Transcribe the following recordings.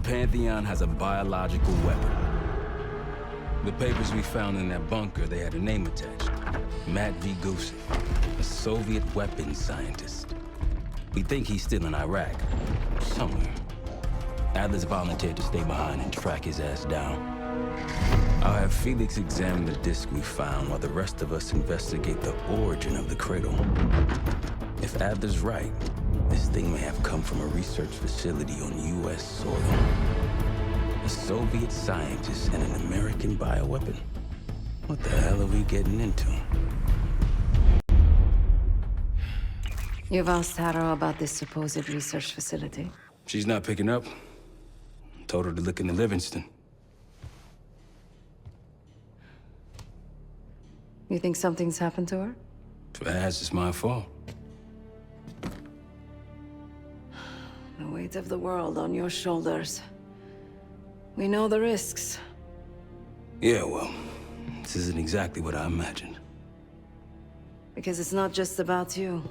Pantheon has a biological weapon. The papers we found in that bunker, they had a name attached. Matt V. Gusev, a Soviet weapons scientist. We think he's still in Iraq, somewhere. Adler's volunteered to stay behind and track his ass down. I'll have Felix examine the disc we found while the rest of us investigate the origin of the cradle. If Adler's right, this thing may have come from a research facility on U.S. soil. A Soviet scientist and an American bioweapon. What the hell are we getting into? You've asked Harrow about this supposed research facility? She's not picking up. Told her to look into Livingston. You think something's happened to her? If it has, it's my fault. The weight of the world on your shoulders. We know the risks. Yeah, well, this isn't exactly what I imagined. Because it's not just about you.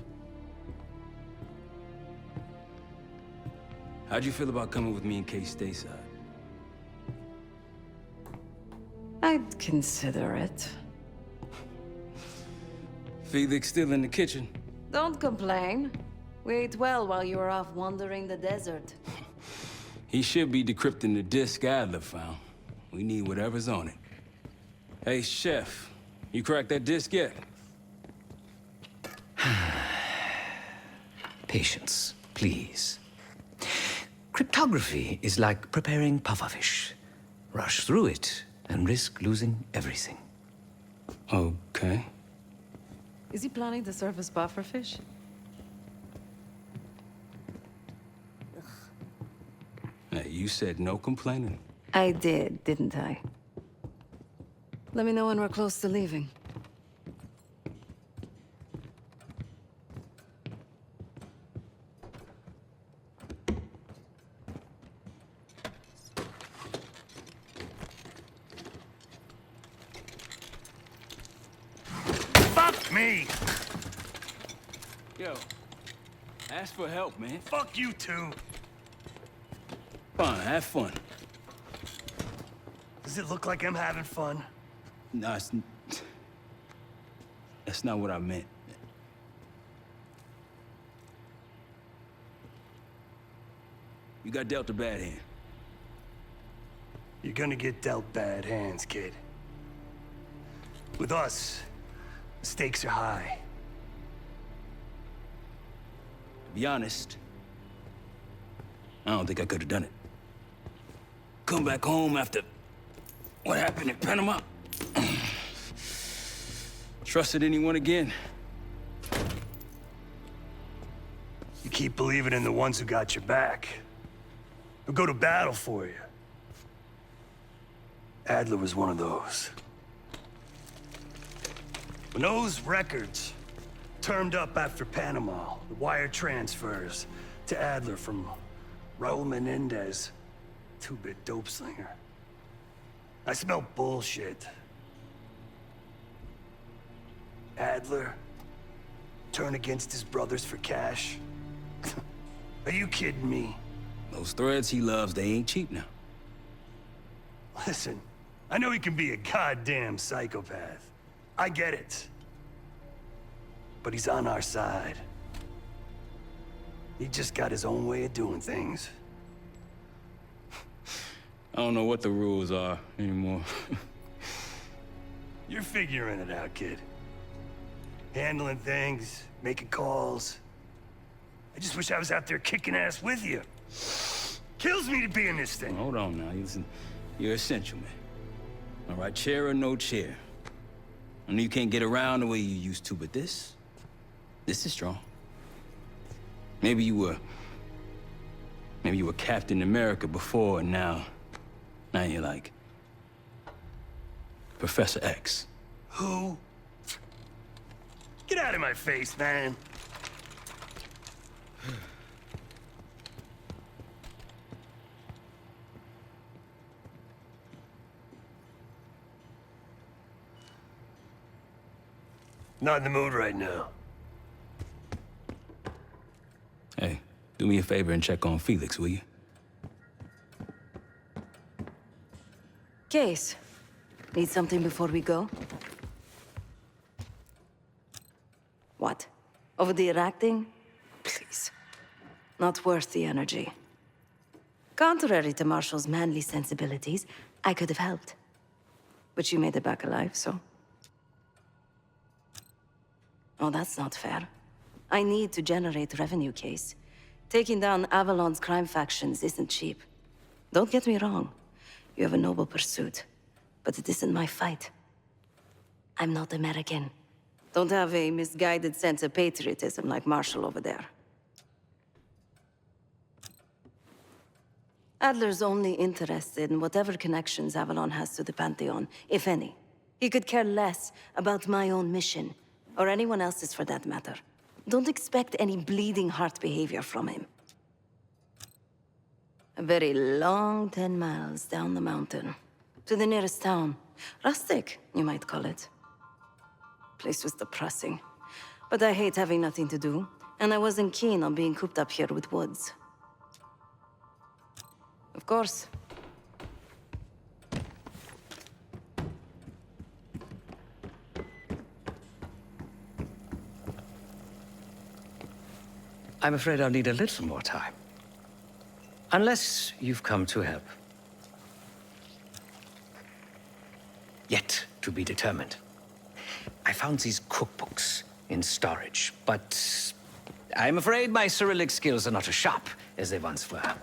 How'd you feel about coming with me in case stateside? I'd consider it. Felix still in the kitchen. Don't complain. We ate well while you were off wandering the desert. He should be decrypting the disc Adler found. We need whatever's on it. Hey, Chef, you cracked that disc yet? Patience, please. Cryptography is like preparing pufferfish. Rush through it and risk losing everything. Okay. Is he planning to serve us pufferfish? Hey, you said no complaining. I did, didn't I? Let me know when we're close to leaving. Fuck me! Yo, ask for help, man. Fuck you too! Fine, have fun. Does it look like I'm having fun? No, that's not what I meant. You got dealt a bad hand. You're gonna get dealt bad hands, kid. With us, the stakes are high. To be honest, I don't think I could have done it. Come back home after what happened in Panama. Trusted anyone again? You keep believing in the ones who got your back. Who go to battle for you. Adler was one of those. When those records turned up after Panama, the wire transfers to Adler from Raul Menendez, two-bit dope slinger. I smelled bullshit. Adler turn against his brothers for cash? Are you kidding me? Those threads he loves, they ain't cheap now. Listen, I know he can be a goddamn psychopath. I get it. But he's on our side. He just got his own way of doing things. I don't know what the rules are anymore. You're figuring it out, kid. Handling things, making calls. I just wish I was out there kicking ass with you. Kills me to be in this thing. Hold on now, listen. You're essential, man. All right, chair or no chair. I know you can't get around the way you used to, but this is strong. Maybe you were Captain America before, and now you're like Professor X. Who? Get out of my face, man. Not in the mood right now. Hey, do me a favor and check on Felix, will you? Case. Need something before we go? What? Over the acting? Please. Not worth the energy. Contrary to Marshall's manly sensibilities, I could have helped. But you made it back alive, so... Oh, that's not fair. I need to generate revenue, Case. Taking down Avalon's crime factions isn't cheap. Don't get me wrong. You have a noble pursuit. But it isn't my fight. I'm not American. Don't have a misguided sense of patriotism like Marshall over there. Adler's only interested in whatever connections Avalon has to the Pantheon, if any. He could care less about my own mission, or anyone else's for that matter. Don't expect any bleeding heart behavior from him. A very long 10 miles down the mountain. To the nearest town. Rustic, you might call it. Place was depressing. But I hate having nothing to do, and I wasn't keen on being cooped up here with Woods. Of course. I'm afraid I'll need a little more time. Unless you've come to help. Yet to be determined. I found these cookbooks in storage, but I'm afraid my Cyrillic skills are not as sharp as they once were.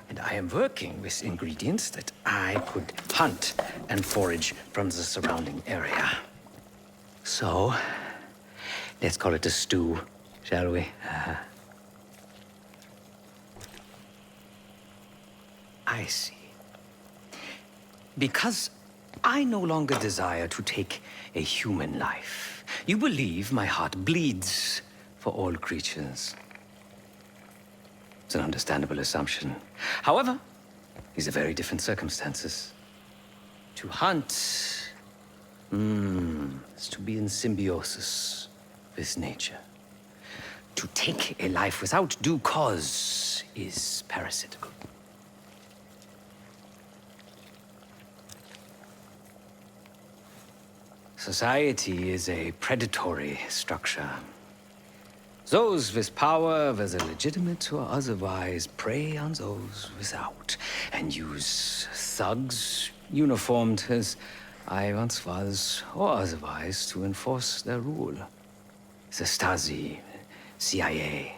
And I am working with ingredients that I could hunt and forage from the surrounding area. So, let's call it a stew, shall we? I see. Because I no longer desire to take a human life, you believe my heart bleeds for all creatures. It's an understandable assumption. However, these are very different circumstances. To hunt, is to be in symbiosis with nature. To take a life without due cause is parasitical. Society is a predatory structure. Those with power, whether legitimate or otherwise, prey on those without, and use thugs, uniformed as I once was, or otherwise, to enforce their rule. The Stasi, CIA,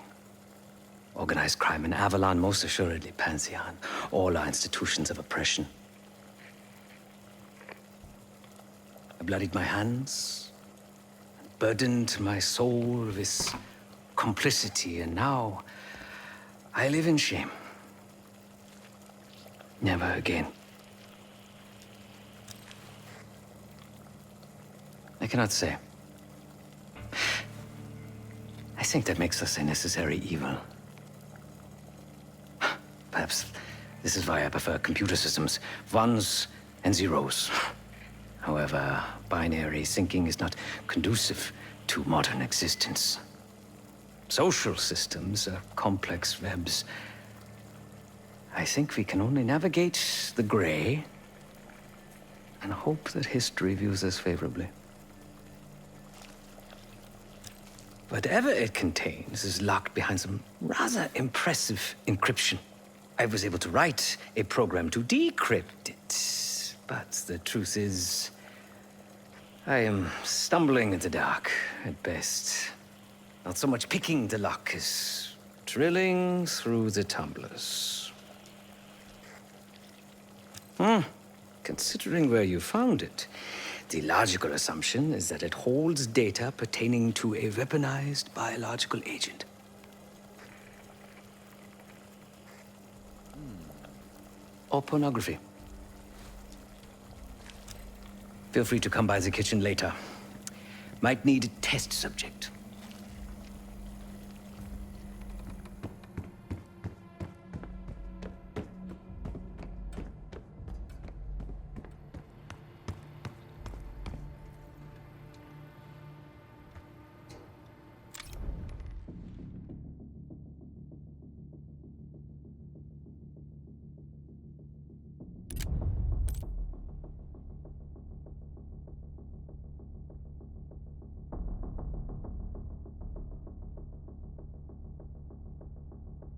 organized crime in Avalon, most assuredly Pantheon, all are institutions of oppression. I bloodied my hands, burdened my soul with complicity, and now I live in shame. Never again. I cannot say. I think that makes us a necessary evil. Perhaps this is why I prefer computer systems, ones and zeros. However, binary thinking is not conducive to modern existence. Social systems are complex webs. I think we can only navigate the gray and hope that history views us favorably. Whatever it contains is locked behind some rather impressive encryption. I was able to write a program to decrypt it, but the truth is, I am stumbling in the dark at best. Not so much picking the lock as drilling through the tumblers. Considering where you found it, the logical assumption is that it holds data pertaining to a weaponized biological agent. Or pornography. Feel free to come by the kitchen later. Might need a test subject.